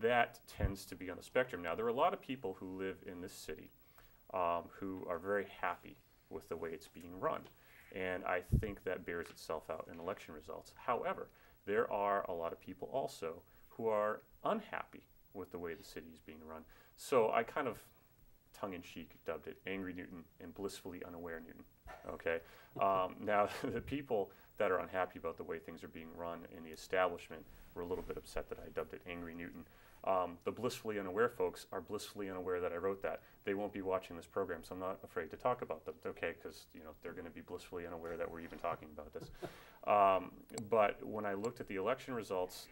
that tends to be on the spectrum. Now, there are a lot of people who live in this city who are very happy with the way it's being run. And I think that bears itself out in election results. However, there are a lot of people also who are unhappy with the way the city is being run. So I kind of tongue-in-cheek dubbed it Angry Newton and Blissfully Unaware Newton. Okay. Now, the people that are unhappy about the way things are being run in the establishment were a little bit upset that I dubbed it Angry Newton. The blissfully unaware folks are blissfully unaware that I wrote that. They won't be watching this program, so I'm not afraid to talk about them, okay, because they're going to be blissfully unaware that we're even talking about this. But when I looked at the election results,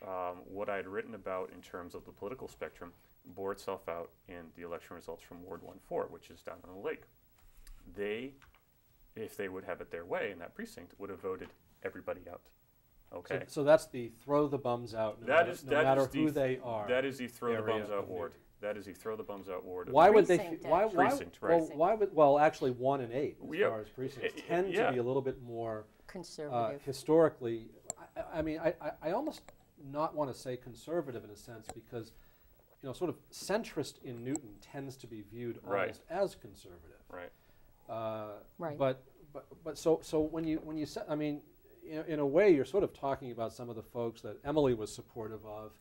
what I had written about in terms of the political spectrum bore itself out in the election results from Ward 1-4, which is down on the lake. They, if they would have it their way in that precinct, would have voted everybody out. Okay. So that's the throw the bums out, no matter who they are. That is the throw the bums out ward. That is the throw the bums out ward. Why would they? Precinct, right? Well, actually, 1 and 8 as far as precincts tend to be a little bit more conservative. Historically, I mean, I almost not want to say conservative in a sense because, sort of centrist in Newton tends to be viewed almost as conservative. Right. Right. But so when you say, I mean, in a way, you're sort of talking about some of the folks that Emily was supportive of,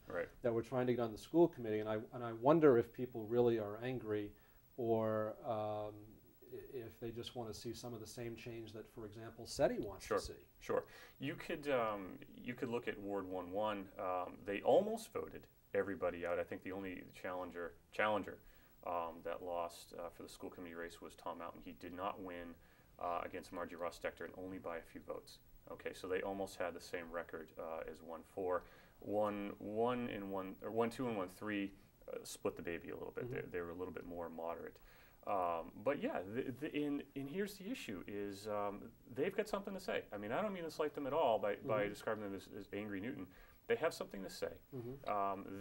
that were trying to get on the school committee, and I wonder if people really are angry, or if they just want to see some of the same change that, for example, SETI wants to see. Sure. You could look at Ward 1-1. They almost voted everybody out. I think the only challenger that lost for the school committee race was Tom Mountain. He did not win against Margie Ross Decter, and only by a few votes. Okay, so they almost had the same record as 1-4. 1-2 and 1-3 split the baby a little bit. They were a little bit more moderate. But yeah, and here's the issue is they've got something to say. I mean, I don't mean to slight them at all by describing them as Angry Newton. They have something to say.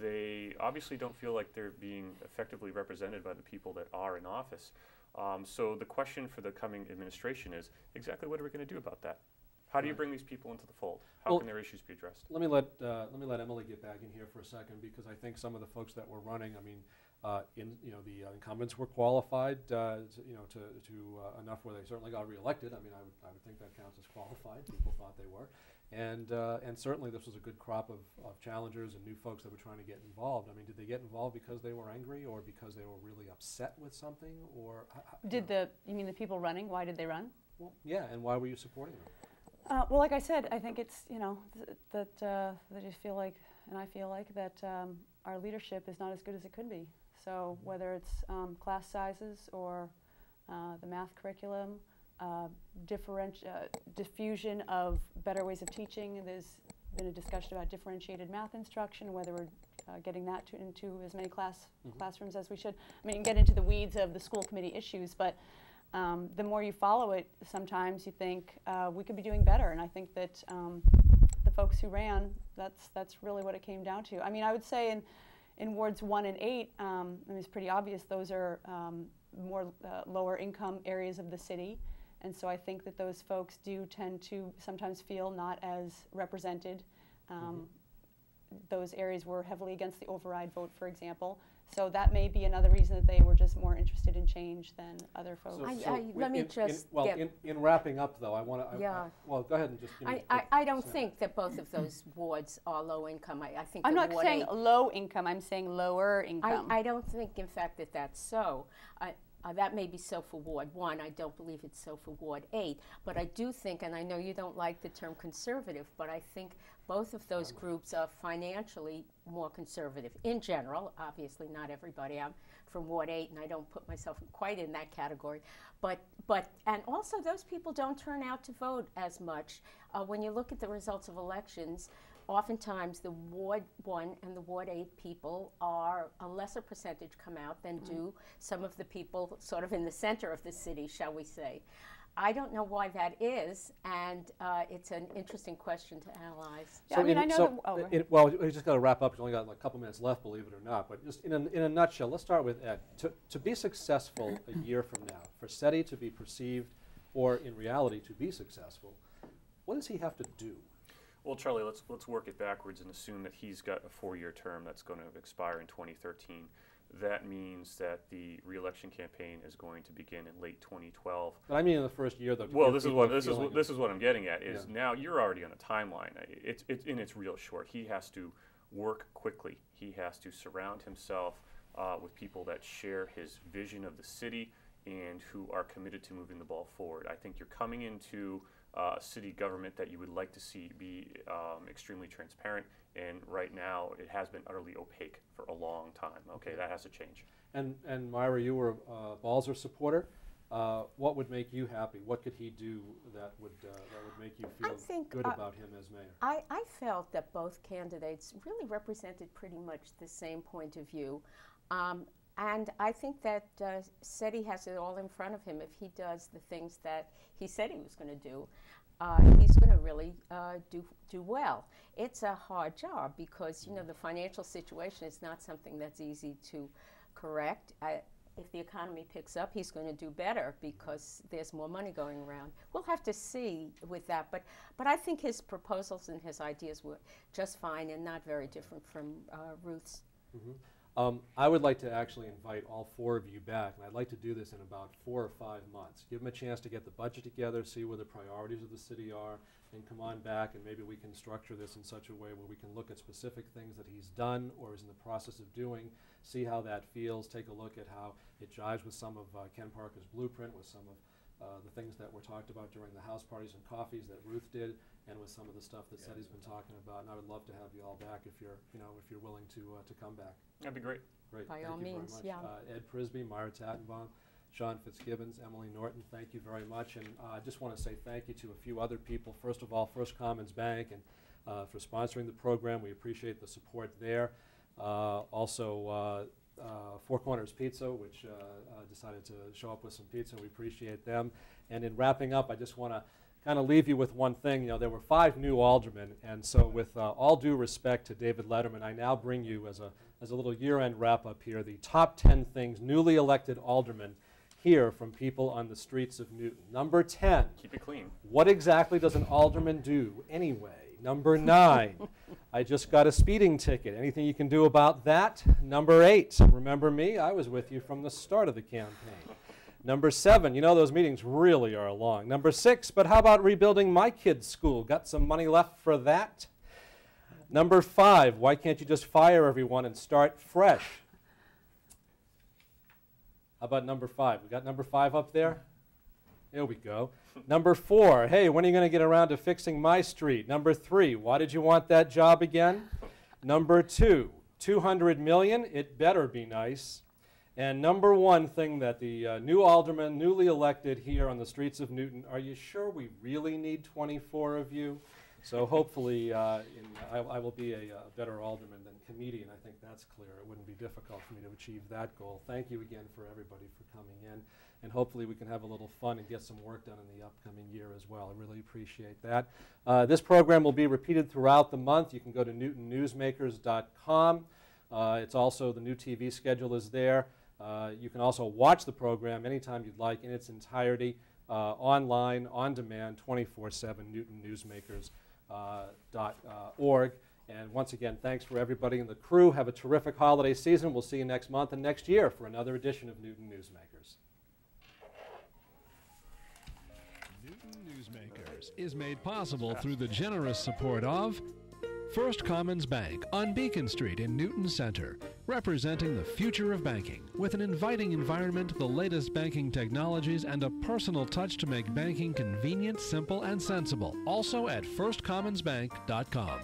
They obviously don't feel like they're being effectively represented by the people that are in office. So the question for the coming administration is exactly what are we going to do about that? How do you bring these people into the fold? How can their issues be addressed? Let me let Emily get back in here for a second, because I think some of the folks that were running, I mean, the incumbents were qualified, to enough where they certainly got reelected. I mean, I would think that counts as qualified. People thought they were, and certainly this was a good crop of challengers and new folks that were trying to get involved. I mean, did they get involved because they were angry, or because they were really upset with something, or you mean the people running? Why did they run? Well, yeah, and why were you supporting them? Well, like I said, I think it's, that they just feel like, and I feel like, that our leadership is not as good as it could be. So whether it's class sizes or the math curriculum, diffusion of better ways of teaching. There's been a discussion about differentiated math instruction, whether we're getting that into as many classrooms as we should. I mean, you can get into the weeds of the school committee issues, but the more you follow it, sometimes you think we could be doing better, and I think that the folks who ran, that's really what it came down to. I mean, I would say in wards 1 and 8, I mean, it's pretty obvious those are more lower income areas of the city, and so I think that those folks do tend to sometimes feel not as represented. Those areas were heavily against the override vote, for example. So that may be another reason that they were just more interested in change than other folks. In wrapping up, though, I want to. Well, go ahead and just give me. I don't think that both of those wards are low income. I think I'm not saying low income. I'm saying lower income. I don't think, in fact, that that's so. That may be so for Ward 1. I don't believe it's so for Ward 8. But I do think, and I know you don't like the term conservative, but I think both of those groups are financially more conservative in general. Obviously, not everybody. I'm from Ward 8, and I don't put myself quite in that category. And also, those people don't turn out to vote as much. When you look at the results of elections, oftentimes the Ward 1 and the Ward 8 people are a lesser percentage come out than do some of the people sort of in the center of the city, shall we say. I don't know why that is, and it's an interesting question to analyze. So I mean, I know well, we just got to wrap up. We've only got like a couple minutes left, believe it or not. But just in a nutshell, let's start with Ed. To be successful a year from now, for SETI to be perceived, or in reality to be successful, what does he have to do? Well, Charlie, let's work it backwards and assume that he's got a 4-year term that's going to expire in 2013. That means that the re-election campaign is going to begin in late 2012. But I mean in the first year, though. Well, this is what I'm getting at. Is now you're already on a timeline. It's real short. He has to work quickly. He has to surround himself with people that share his vision of the city and who are committed to moving the ball forward. I think you're coming into city government that you would like to see be extremely transparent, and right now it has been utterly opaque for a long time. Okay, that has to change. And Myra, you were a Balzer supporter. What would make you happy? What could he do that would make you feel good about him as mayor? I felt that both candidates really represented pretty much the same point of view. And I think that SETI has it all in front of him. If he does the things that he said he was going to do, he's going to really do well. It's a hard job because, you know, the financial situation is not something that's easy to correct. If the economy picks up, he's going to do better because there's more money going around. We'll have to see with that, but I think his proposals and his ideas were just fine and not very different from Ruth's. Mm-hmm. I would like to actually invite all 4 of you back, and I'd like to do this in about 4 or 5 months. Give him a chance to get the budget together, see where the priorities of the city are, and come on back, and maybe we can structure this in such a way where we can look at specific things that he's done or is in the process of doing, see how that feels, take a look at how it jives with some of Ken Parker's blueprint, with some of the things that were talked about during the house parties and coffees that Ruth did, and with some of the stuff that SETI's been talking about. And I would love to have you all back if you're willing to come back. That'd be great. Great. By all means, yeah. Ed Prisby, Myra Tattenbaum, Sean Fitzgibbons, Emily Norton, thank you very much. And I just want to say thank you to a few other people. First of all, First Commons Bank and for sponsoring the program. We appreciate the support there. Also, Four Corners Pizza, which decided to show up with some pizza. We appreciate them. And in wrapping up, I just want to kind of leave you with one thing. You know, there were 5 new aldermen, and so with all due respect to David Letterman, I now bring you as a little year-end wrap-up here the top 10 things newly elected aldermen hear from people on the streets of Newton. Number 10. Keep it clean. What exactly does an alderman do anyway? Number 9. I just got a speeding ticket. Anything you can do about that? Number 8. Remember me? I was with you from the start of the campaign. Number 7, you know those meetings really are long. Number 6, but how about rebuilding my kid's school? Got some money left for that? Number 5, why can't you just fire everyone and start fresh? How about number 5? We got number 5 up there? There we go. Number 4, hey, when are you going to get around to fixing my street? Number 3, why did you want that job again? Number 2, $200 million, it better be nice. And number 1 thing that the new aldermen, newly elected here on the streets of Newton, are you sure we really need 24 of you? So hopefully I will be a better alderman than comedian. I think that's clear. It wouldn't be difficult for me to achieve that goal. Thank you again for everybody for coming in. And hopefully we can have a little fun and get some work done in the upcoming year as well. I really appreciate that. This program will be repeated throughout the month. You can go to newtonnewsmakers.com. It's also, the new TV schedule is there. You can also watch the program anytime you'd like in its entirety, online, on demand, 24/7, newtonnewsmakers.org. And once again, thanks for everybody in the crew. Have a terrific holiday season. We'll see you next month and next year for another edition of Newton Newsmakers. Newton Newsmakers is made possible through the generous support of First Commons Bank on Beacon Street in Newton Center, representing the future of banking with an inviting environment, the latest banking technologies, and a personal touch to make banking convenient, simple, and sensible. Also at firstcommonsbank.com.